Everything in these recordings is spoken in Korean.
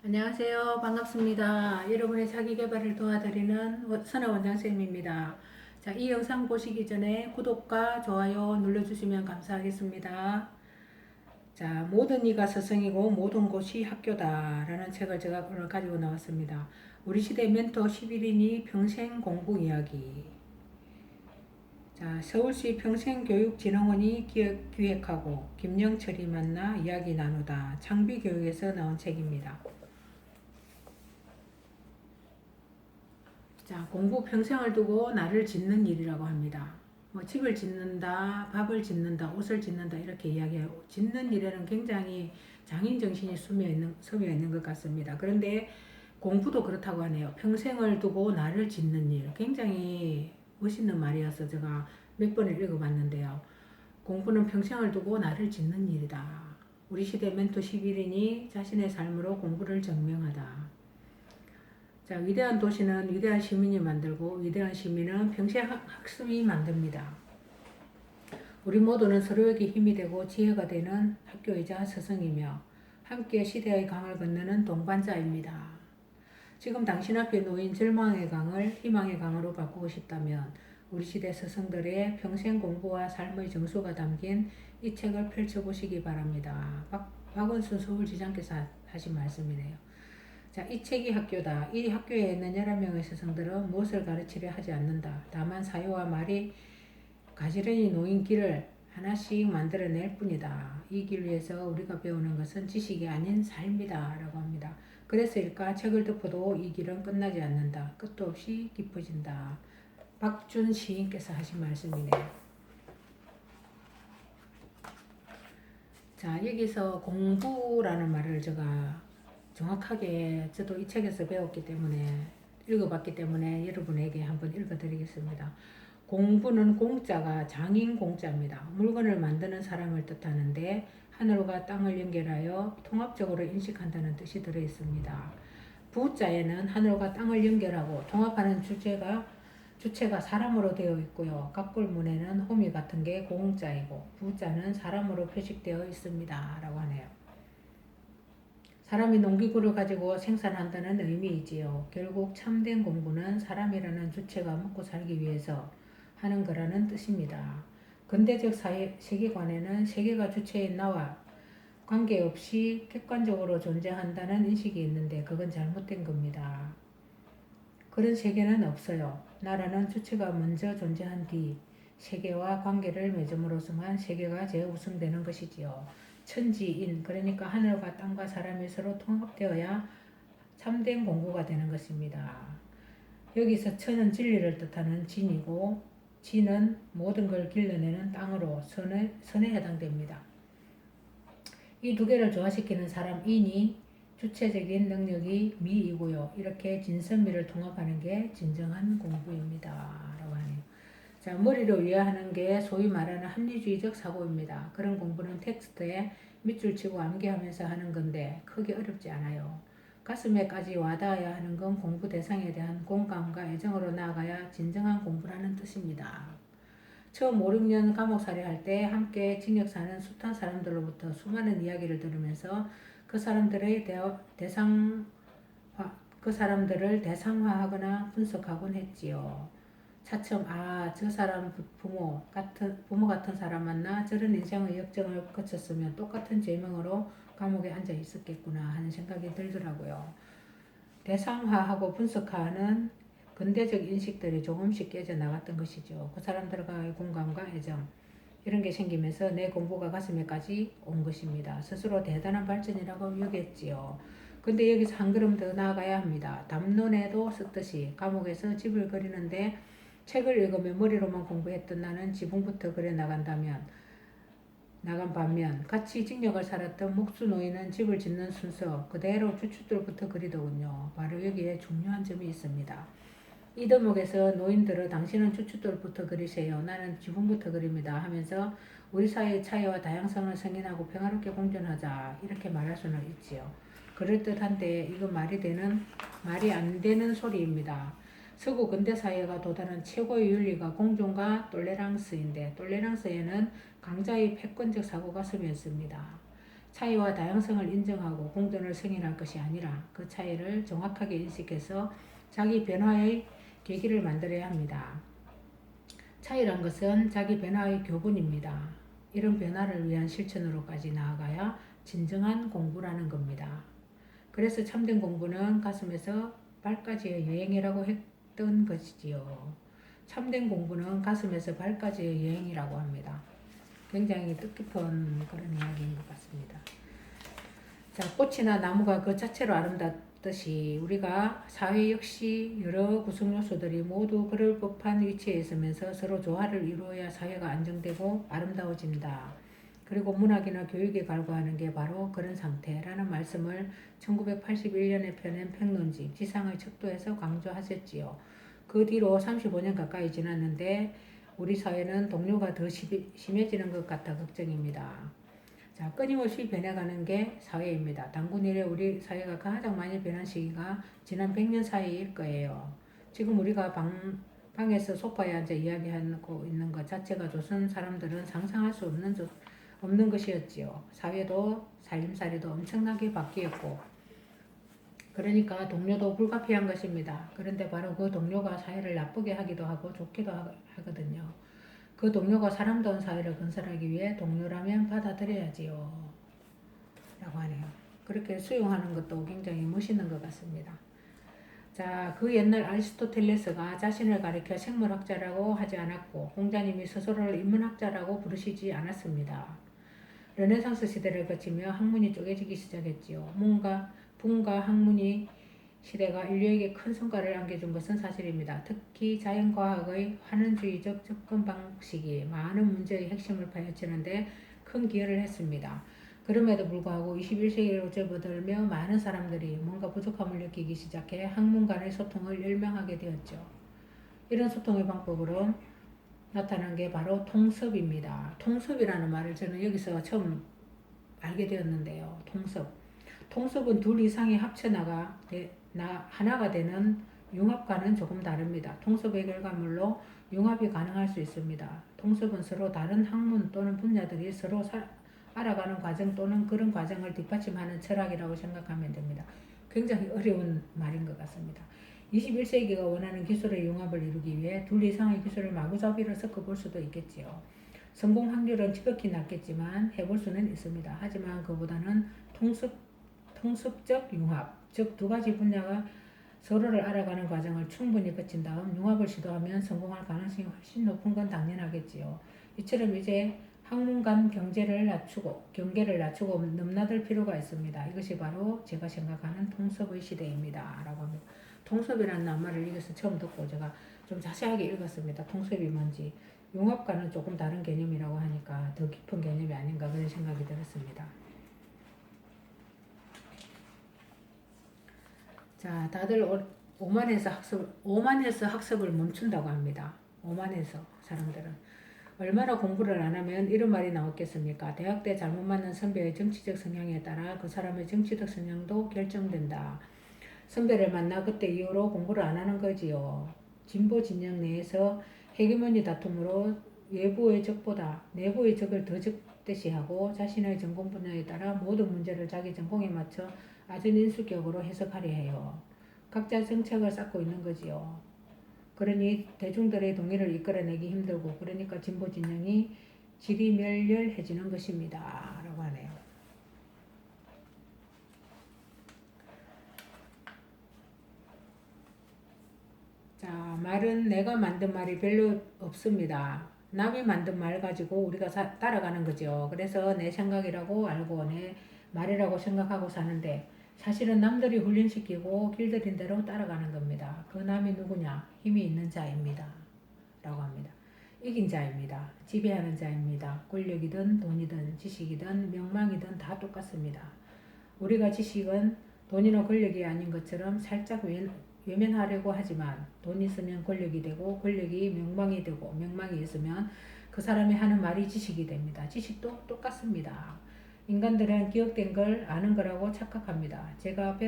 안녕하세요. 반갑습니다. 여러분의 자기 개발을 도와드리는 선혜 원장쌤입니다. 자, 이 영상 보시기 전에 구독과 좋아요 눌러주시면 감사하겠습니다. 자, 모든 이가 스승이고 모든 곳이 학교다 라는 책을 제가 오늘 가지고 나왔습니다. 우리 시대 멘토 11인이 평생 공부 이야기. 자, 서울시 평생교육진흥원이 기획하고 김영철이 만나 이야기 나누다 창비교육에서 나온 책입니다. 자, 공부 평생을 두고 나를 짓는 일이라고 합니다. 뭐 집을 짓는다, 밥을 짓는다, 옷을 짓는다 이렇게 이야기해요. 짓는 일에는 굉장히 장인 정신이 스며 있는 것 같습니다. 그런데 공부도 그렇다고 하네요. 평생을 두고 나를 짓는 일. 굉장히 멋있는 말이어서 제가 몇 번을 읽어봤는데요. 공부는 평생을 두고 나를 짓는 일이다. 우리 시대 멘토 11인이 자신의 삶으로 공부를 증명하다. 자, 위대한 도시는 위대한 시민이 만들고 위대한 시민은 평생 학습이 만듭니다. 우리 모두는 서로에게 힘이 되고 지혜가 되는 학교이자 스승이며 함께 시대의 강을 건너는 동반자입니다. 지금 당신 앞에 놓인 절망의 강을 희망의 강으로 바꾸고 싶다면 우리 시대 스승들의 평생 공부와 삶의 정수가 담긴 이 책을 펼쳐보시기 바랍니다. 박원순 서울지장께서 하신 말씀이네요. 자, 이 책이 학교다. 이 학교에 있는 11명의 스승들은 무엇을 가르치려 하지 않는다. 다만 사유와 말이 가지런히 놓인 길을 하나씩 만들어낼 뿐이다. 이 길 위에서 우리가 배우는 것은 지식이 아닌 삶이다. 라고 합니다. 그래서일까 책을 덮어도 이 길은 끝나지 않는다. 끝도 없이 깊어진다. 박준 시인께서 하신 말씀이네요. 자, 여기서 공부라는 말을 제가 정확하게 저도 이 책에서 배웠기 때문에 읽어봤기 때문에 여러분에게 한번 읽어드리겠습니다. 공부는 공자가 장인 공자입니다. 물건을 만드는 사람을 뜻하는데 하늘과 땅을 연결하여 통합적으로 인식한다는 뜻이 들어있습니다. 부자에는 하늘과 땅을 연결하고 통합하는 주체가 사람으로 되어 있고요. 갑골문에는 호미 같은 게 공자이고 부자는 사람으로 표식되어 있습니다. 라고 하네요. 사람이 농기구를 가지고 생산한다는 의미이지요. 결국 참된 공부는 사람이라는 주체가 먹고 살기 위해서 하는 거라는 뜻입니다. 근대적 세계관에는 세계가 주체인 나와 관계없이 객관적으로 존재한다는 인식이 있는데 그건 잘못된 겁니다. 그런 세계는 없어요. 나라는 주체가 먼저 존재한 뒤 세계와 관계를 맺음으로써만 세계가 재우승되는 것이지요. 천지인, 그러니까 하늘과 땅과 사람이 서로 통합되어야 참된 공부가 되는 것입니다. 여기서 천은 진리를 뜻하는 진이고 지는 모든 걸 길러내는 땅으로 선에 해당됩니다. 이 두 개를 조화시키는 사람 인이 주체적인 능력이 미이고요. 이렇게 진선미를 통합하는 게 진정한 공부입니다. 라고 하네요. 자, 머리를 이해하는 게 소위 말하는 합리주의적 사고입니다. 그런 공부는 텍스트에 밑줄 치고 암기하면서 하는 건데 크게 어렵지 않아요. 가슴에까지 와닿아야 하는 건 공부 대상에 대한 공감과 애정으로 나아가야 진정한 공부라는 뜻입니다. 처음 5, 6년 감옥살이 할 때 함께 징역 사는 숱한 사람들로부터 수많은 이야기를 들으면서 그 사람들을 대상화하거나 분석하곤 했지요. 차츰 저 사람 부모 같은 사람 만나 저런 인생의 역정을 거쳤으면 똑같은 죄명으로 감옥에 앉아 있었겠구나 하는 생각이 들더라고요. 대상화하고 분석하는 근대적 인식들이 조금씩 깨져 나갔던 것이죠. 그 사람들과의 공감과 애정 이런 게 생기면서 내 공부가 가슴에까지 온 것입니다. 스스로 대단한 발전이라고 여겼지요. 근데 여기서 한 걸음 더 나아가야 합니다. 담론에도 썼듯이 감옥에서 집을 그리는데 책을 읽으며 머리로만 공부했던 나는 지붕부터 그려 나간 반면 같이 징역을 살았던 목수 노인은 집을 짓는 순서 그대로 주춧돌부터 그리더군요. 바로 여기에 중요한 점이 있습니다. 이 대목에서 노인들은 당신은 주춧돌부터 그리세요. 나는 지붕부터 그립니다. 하면서 우리 사회의 차이와 다양성을 승인하고 평화롭게 공존하자 이렇게 말할 수는 있지요. 그럴듯한데 이건 말이 안 되는 소리입니다. 서구 근대사회가 도달한 최고의 윤리가 공존과 톨레랑스인데 톨레랑스에는 강자의 패권적 사고가 스며 있습니다. 차이와 다양성을 인정하고 공존을 승인할 것이 아니라 그 차이를 정확하게 인식해서 자기 변화의 계기를 만들어야 합니다. 차이란 것은 자기 변화의 교훈입니다. 이런 변화를 위한 실천으로까지 나아가야 진정한 공부라는 겁니다. 그래서 참된 공부는 가슴에서 발까지의 여행이라고 했던 것이지요. 참된 공부는 가슴에서 발까지의 여행이라고 합니다. 굉장히 뜻깊은 그런 이야기인 것 같습니다. 자, 꽃이나 나무가 그 자체로 아름답듯이 우리가 사회 역시 여러 구성 요소들이 모두 그럴 법한 위치에 있으면서 서로 조화를 이루어야 사회가 안정되고 아름다워진다. 그리고 문학이나 교육에 갈구하는 게 바로 그런 상태라는 말씀을 1981년에 펴낸 평론집 지상의 척도에서 강조하셨지요. 그 뒤로 35년 가까이 지났는데 우리 사회는 동료가 더 심해지는 것 같아 걱정입니다. 자, 끊임없이 변해가는 게 사회입니다. 단군 이래 우리 사회가 가장 많이 변한 시기가 지난 100년 사이일 거예요. 지금 우리가 방에서 소파에 앉아 이야기하고 있는 것 자체가 조선 사람들은 상상할 수 없는 것이었지요. 사회도 살림살이도 엄청나게 바뀌었고 그러니까 동료도 불가피한 것입니다. 그런데 바로 그 동료가 사회를 나쁘게 하기도 하고 좋기도 하거든요. 그 동료가 사람다운 사회를 건설하기 위해 동료라면 받아들여야지요. 라고 하네요. 그렇게 수용하는 것도 굉장히 멋있는 것 같습니다. 자, 그 옛날 아리스토텔레스가 자신을 가리켜 생물학자라고 하지 않았고 공자님이 스스로를 인문학자라고 부르시지 않았습니다. 르네상스 시대를 거치며 학문이 쪼개지기 시작했지요. 분과 학문이 시대가 인류에게 큰 성과를 안겨준 것은 사실입니다. 특히 자연과학의 환원주의적 접근 방식이 많은 문제의 핵심을 파헤치는데 큰 기여를 했습니다. 그럼에도 불구하고 21세기로 접어들며 많은 사람들이 뭔가 부족함을 느끼기 시작해 학문 간의 소통을 열망하게 되었죠. 이런 소통의 방법으로 나타난 게 바로 통섭입니다. 통섭이라는 말을 저는 여기서 처음 알게 되었는데요. 통섭은 둘 이상이 하나가 되는 융합과는 조금 다릅니다. 통섭의 결과물로 융합이 가능할 수 있습니다. 통섭은 서로 다른 학문 또는 분야들이 서로 알아가는 과정 또는 그런 과정을 뒷받침하는 철학이라고 생각하면 됩니다. 굉장히 어려운 말인 것 같습니다. 21세기가 원하는 기술의 융합을 이루기 위해 둘 이상의 기술을 마구잡이로 섞어볼 수도 있겠지요. 성공 확률은 지극히 낮겠지만 해볼 수는 있습니다. 하지만 그보다는 통습적 융합, 즉 두 가지 분야가 서로를 알아가는 과정을 충분히 거친 다음 융합을 시도하면 성공할 가능성이 훨씬 높은 건 당연하겠지요. 이처럼 이제 학문 간 경계를 낮추고 넘나들 필요가 있습니다. 이것이 바로 제가 생각하는 통섭의 시대입니다. 라고 합니다. 통섭이라는 말을 여기서 처음 듣고 제가 좀 자세하게 읽었습니다. 통섭이 뭔지. 융합과는 조금 다른 개념이라고 하니까 더 깊은 개념이 아닌가 그런 생각이 들었습니다. 자, 다들 오만해서 학습을 멈춘다고 합니다. 오만해서 사람들은. 얼마나 공부를 안 하면 이런 말이 나왔겠습니까? 대학 때 잘못 만난 선배의 정치적 성향에 따라 그 사람의 정치적 성향도 결정된다. 선배를 만나 그때 이후로 공부를 안 하는 거지요. 진보 진영 내에서 헤게모니 다툼으로 외부의 적보다 내부의 적을 더 적대시하고 자신의 전공 분야에 따라 모든 문제를 자기 전공에 맞춰 아주 인수격으로 해석하려 해요. 각자 정책을 쌓고 있는 거지요. 그러니 대중들의 동의를 이끌어내기 힘들고 그러니까 진보 진영이 지리멸렬해지는 것입니다. 라고 하네요. 자, 말은 내가 만든 말이 별로 없습니다. 남이 만든 말 가지고 우리가 따라가는 거죠. 그래서 내 생각이라고 알고 내 말이라고 생각하고 사는데 사실은 남들이 훈련시키고 길들인 대로 따라가는 겁니다. 그 남이 누구냐? 힘이 있는 자입니다. 라고 합니다. 이긴 자입니다. 지배하는 자입니다. 권력이든 돈이든 지식이든 명망이든 다 똑같습니다. 우리가 지식은 돈이나 권력이 아닌 것처럼 살짝 외면하려고 하지만 돈이 있으면 권력이 되고 권력이 명망이 되고 명망이 있으면 그 사람이 하는 말이 지식이 됩니다. 지식도 똑같습니다. 인간들은 기억된 걸 아는 거라고 착각합니다. 제가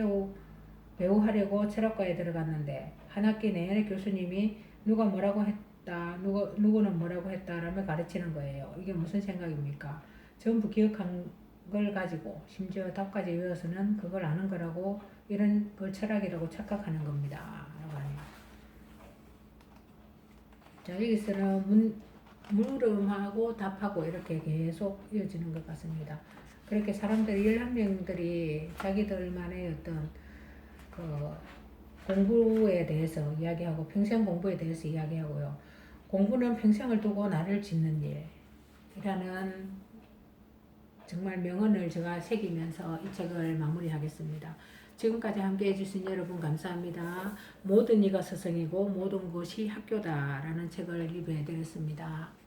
배우하려고 철학과에 들어갔는데 한 학기 내내 교수님이 누가 뭐라고 했다, 누구는 뭐라고 했다라며 가르치는 거예요. 이게 무슨 생각입니까? 전부 기억한 걸 가지고 심지어 답까지 외워서는 그걸 아는 거라고 이런 걸 철학이라고 착각하는 겁니다. 라고 하네요. 자, 여기서는 물음하고 답하고 이렇게 계속 이어지는 것 같습니다. 그렇게 사람들이 11명들이 자기들만의 어떤 그 공부에 대해서 이야기하고 평생 공부에 대해서 이야기하고요. 공부는 평생을 두고 나를 짓는 일이라는 정말 명언을 제가 새기면서 이 책을 마무리하겠습니다. 지금까지 함께 해주신 여러분 감사합니다. 모든 이가 스승이고 모든 것이 학교다라는 책을 리뷰해드렸습니다.